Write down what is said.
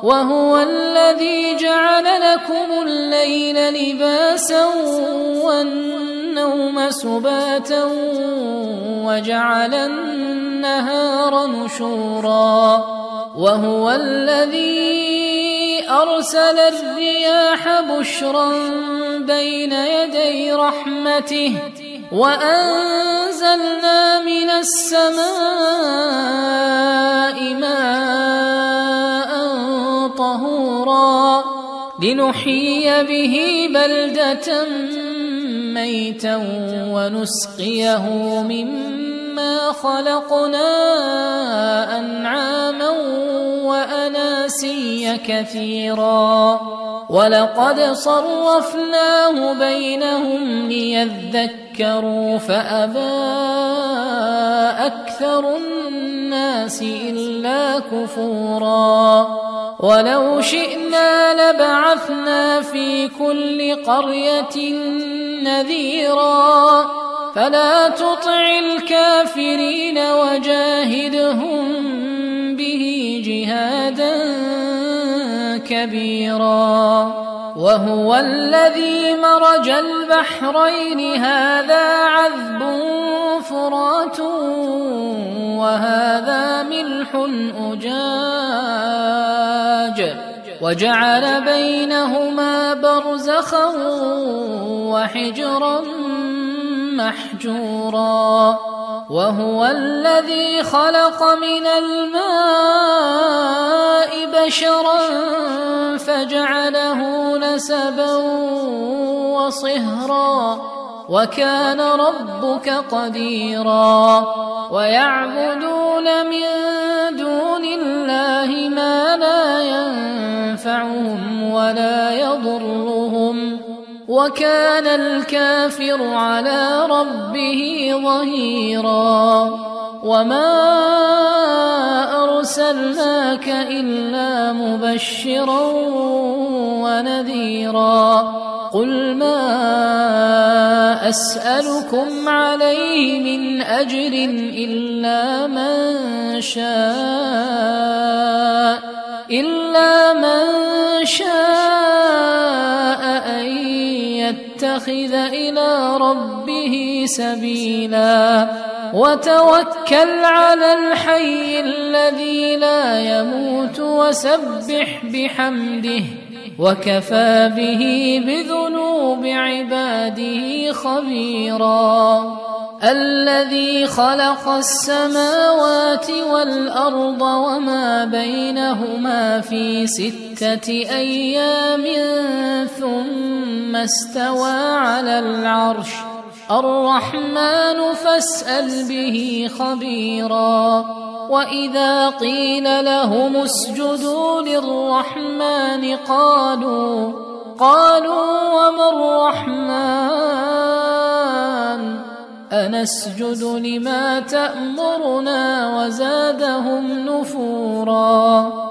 وهو الذي جعل لكم الليل لباسا والنوم سباتا وجعل النهار نشورا وهو الذي أرسل الرياح بشرا بين يدي رحمته وأنزلنا من السماء ماء طهورا لنحيي به بلدة ميتا ونسقيه مما خلقنا أنعاما وأناسيا كثيرا ولقد صرفناه بينهم ليذكروا فأبى أكثر الناس إلا كفورا ولو شئنا لبعثنا في كل قرية نذيرا فلا تطع الكافرين وجاهدهم به جهادا كبيرا وهو الذي مرج البحرين هذا عذب فرات وهذا ملح أجاج وجعل بينهما برزخا وحجرا محجورا وهو الذي خلق من الماء بشرا فجعله نسبا وصهرا وكان ربك قديرا ويعبدون من دون الله ما لا ينفعهم ولا يضرهم وكان الكافر على ربه ظهيرا وما أرسلناك إلا مبشرا ونذيرا قل ما أسألكم عليه من أجر إلا من شاء أن يتخذ إلى ربه سبيلا وتوكل على الحي الذي لا يموت وسبح بحمده وكفى به بذنوب عباده خبيرا الذي خلق السماوات والأرض وما بينهما في 6 أيام ثم استوى على العرش الرحمن فاسأل به خبيرا وإذا قيل لهم اسجدوا للرحمن قالوا وما الرحمن أنسجد لما تأمرنا وزادهم نفورا